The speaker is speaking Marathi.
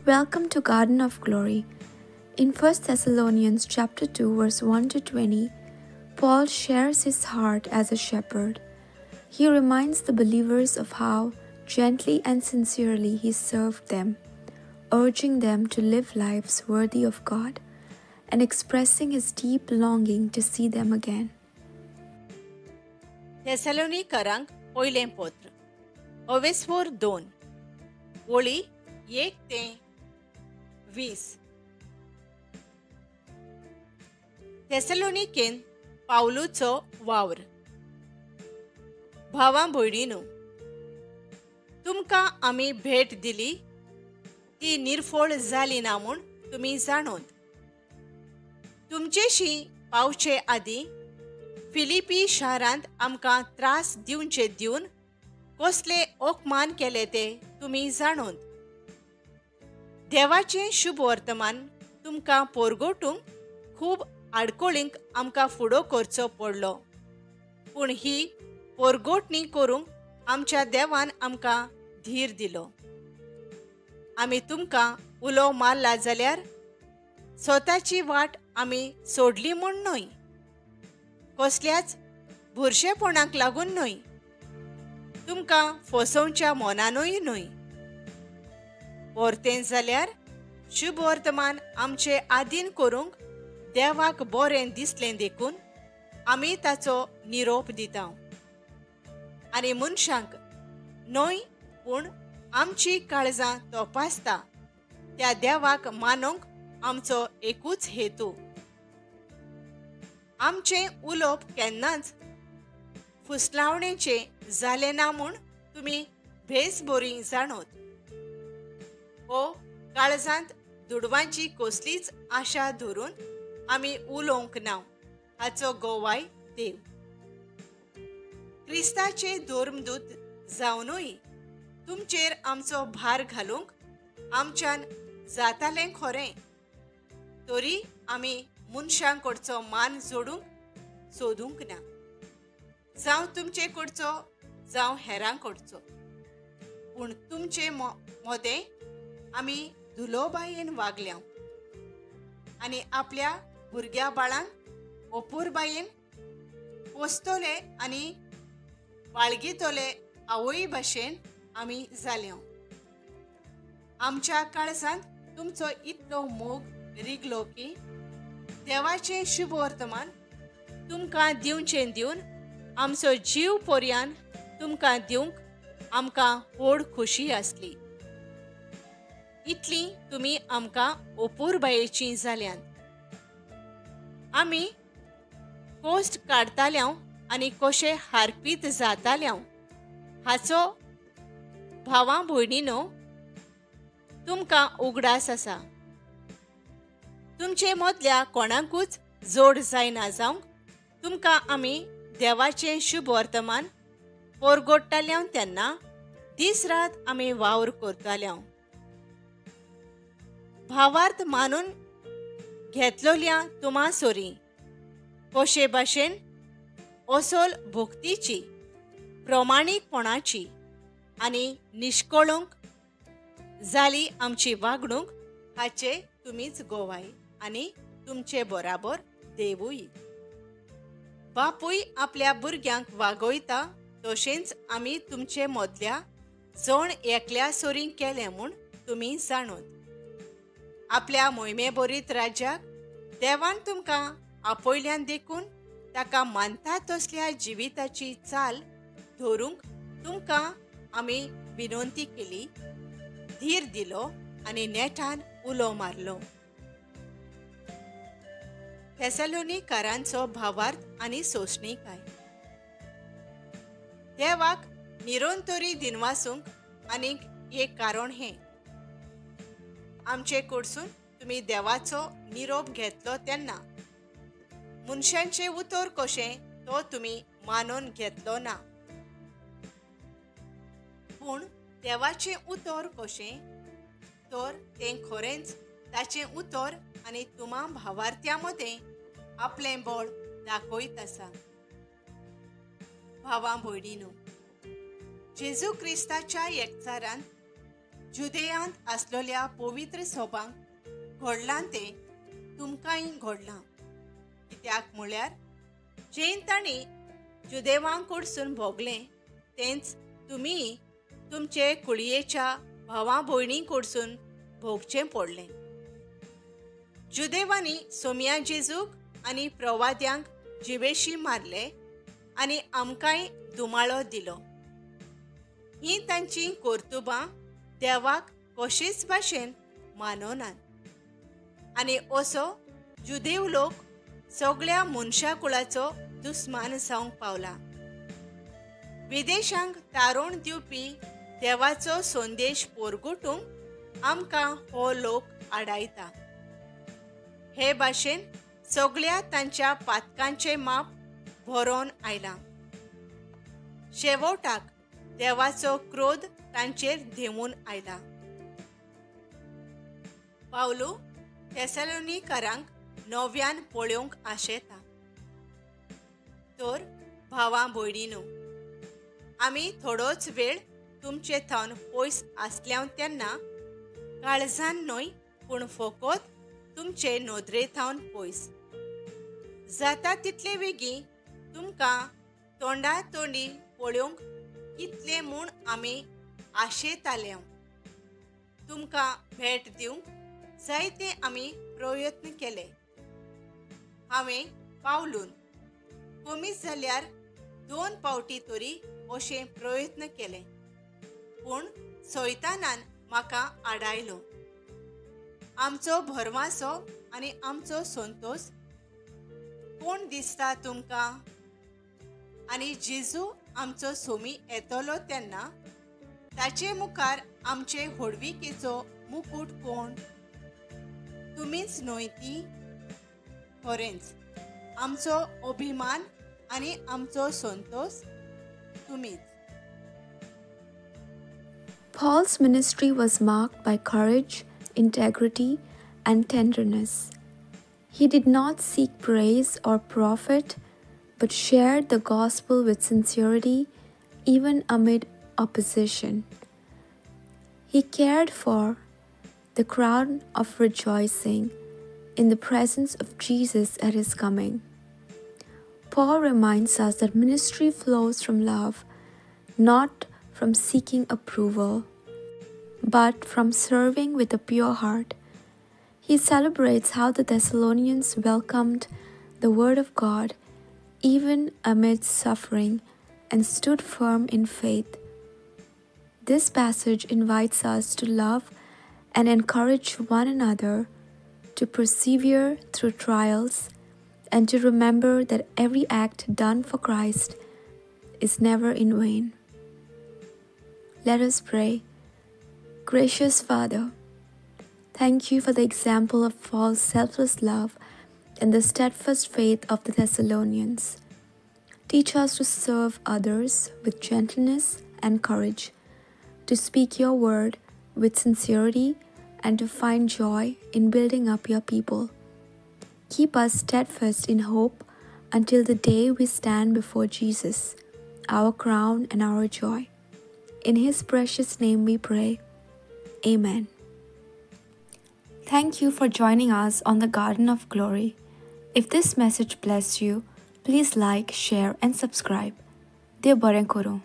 Welcome to Garden of Glory. In 1 Thessalonians chapter 2 verse 1 to 20, Paul shares his heart as a shepherd. He reminds the believers of how gently and sincerely he served them, urging them to live lives worthy of God and expressing his deep longing to see them again. थेसलोनिकरांक पयलें पत्र ओवेस्फोर 2 ओळी 1 ते 20. थेसलोनिकेन पावलूचो वावर. भावां भयणीनो, तुमकां आमी भेट दिली ती निर्फळ जाली ना म्हूण तुमी जाणोत. तुमचेशी पावचे आदीं फिलिपी शारांत आमकां त्रास दिवचे दिवन कसले ओकमान केले ते तुमी जाणोत. देवाचें शुभ वर्तमान तुमकां पोरगोटूंक खूब आडकोळींक आमकां फुडो करचो पडलो, पूण ही पोरगोटणी करूंक आमच्या देवान आमकां धीर दिलो. आमी तुमकां उलो मारला जाल्यार स्वताची वाट आमी सोडली म्हूण न्हय, कसल्याच भुरशेपणाक लागून न्हय, तुमकां फसोवच्या मोनानूय न्हय. परतें जाल्यार शुभ वर्तमान आमचे आदीन करूंक देवाक बरें दिसलें देखून आमी ताचो निरोप दिता. आनी मनशांक न्हय पूण आमची काळजां तपासता त्या देवाक मानूंक आमचो एकूच हेतू. आमचें उलोवप केन्नाच फुसलावणेचें जालें ना म्हूण तुमी भेस बरी जाणोत. हो काळजांत दुडवांची कसलीच आशा धरून आमी उलोवंक ना हाचो गोवाय देव. क्रिस्ताचे धर्मदूत जावनूय तुमचेर आमचो भार घालूंक आमच्यान जातालें खरें, तरी आमी मनशांकडचो मान जोडूंक सोदूंक ना, जावं तुमचे कडचो जावं हेरांकडचो. पूण तुमचे मोदें आमी धुलोबायेन वागल्या आनी आपल्या भुरग्या बाळांक अपुरबायेन पोसतोले आनी बाळगितोले आवय भाशेन आमी जाल्यो. आमच्या काळजांत तुमचो इतलो मोग रिगलो की देवाचें शुभ वर्तमान तुमकां दिवचें दिवन आमचो जीव पर्यान तुमकां दिवंक आमकां व्हड खोशी आसली. इतली तुमी आमकां अपुरबायेचीं जाल्यांत. आमी कोस्ट काडटाल्यो आनी कशे हारपीत जाताल्यो हाचो भावां भयणीनो तुमकां उगडास आसा. तुमचे मदल्या कोणाकूच जोड जायना जावंक तुमकां आमी देवाचें शुभ वर्तमान पोरगोडटाल्यो तेन्ना दीस रात आमी वावर करताल्यो. भावार्थ मानून घेतलोल्या तुमा सोरी कशे भाशेन असोल भक्तीची, प्रमाणीकपणाची आनी निश्कळूंक जाली आमची वागणूक हाचे तुमीच गोवाय आनी तुमचे बराबर देवूय. बापूय आपल्या भुरग्यांक वागयता तशेंच आमी तुमचे मदल्या जण एकल्या सोरी केलें म्हूण तुमी जाणोत. आपल्या मोहिमे बरीत राज्याक देवान तुमकां आपयल्यान देखून ताका मानता तसल्या जिविताची चाल धरूंक तुमकां आमी विनंती केली, धीर दिलो आनी नेटान उलो मारलो. थेसलोनिकारांचो भावार्थ आनी सोंसणीकाय. देवाक निरंतरी दिनवासूंक आनीक एक कारण हें. आमचे कडसून तुमी देवाचो निरोप घेतलो तेन्ना मनशांचें उतर कशें तो तुमी मानून घेतलो ना, पूण देवाचें उतर कशें तर तें खरेंच ताचें उतर आनी तुमा भावार्थ्यां मदें आपलें बळ दाखयत आसा. भावां भयणीनो, जेजू क्रिस्ताच्या एकचारान जुदेयांत आसलेल्या पवित्र सोबांक घडलां तें तुमकांय घडलां. कित्याक म्हळ्यार जें तांणी जुदेवांक कडसून भोगलें तेंच तुमी तुमचे कुळयेच्या भावां भयणीं कडसून भोगचें पडलें. जुदेवांनी सोमया जेजूक आनी प्रवाद्यांक जिवेशी मारले आनी आमकांय दुमाळो दिलो. हीं तांचीं कर्तुबां देवाक कशीच भाशेन मानोनात. आनी असो जुदेव लोक सगळ्या मनशा कुळाचो दुस्मान जावंक पावला. विदेशांक तारण दिवपी देवाचो संदेश पोरगुटूंक आमकां हो लोक आडायता. हे भाशेन सगळ्या तांच्या पातकांचें माप भरोन आयलां. शेवटाक देवाचो क्रोध तांचेर देंवून आयला. पावलू थेसलोनिकारांक नव्यान पळोवंक आशेता. तर भावां भयणीनो, आमी थोडोच वेळ तुमचे थावन पयस आसल्यां तेन्ना काळजान न्हय पूण फकत तुमचे नोदरे थावन पयस जाता तितले बेगीन तुमकां तोंडा तोंडी पळोवंक कितले म्हूण आमी आशेताले. तुमकां भेट दिवंक जायते आमी प्रयत्न केले. हांवें पावलून कमी जाल्यार 2 फावटी तरी अशें प्रयत्न केले, पूण सैतानान म्हाका आडायलो. आमचो भरवासो आनी आमचो संतोश कोण दिसता तुमकां? आनी जेजू आमचो सोमी येतलो तेन्ना ताचे मुखार आमचे व्हडविकेचो मुकूट कोण? तुमीच न्हय ती? खरेंच आमचो अभिमान आनी आमचो संतोष तुमीच. Paul's ministry was marked by courage, integrity, and tenderness. He did not seek praise or profit, but shared the gospel with sincerity, even amid opposition. He cared for the crown of rejoicing in the presence of Jesus at his coming. Paul reminds us that ministry flows from love, not from seeking approval, but from serving with a pure heart. He celebrates how the Thessalonians welcomed the Word of God even amid suffering and stood firm in faith. This passage invites us to love and encourage one another, to persevere through trials, and to remember that every act done for Christ is never in vain. Let us pray. Gracious Father, thank you for the example of Paul's selfless love and the steadfast faith of the Thessalonians. Teach us to serve others with gentleness and courage, to speak your word with sincerity, and to find joy in building up your people. Keep us steadfast in hope until the day we stand before Jesus, our crown and our joy. In his precious name we pray. Amen. Thank you for joining us on the Garden of Glory. If this message blessed you, please like, share, and subscribe. Dear Baren Koro.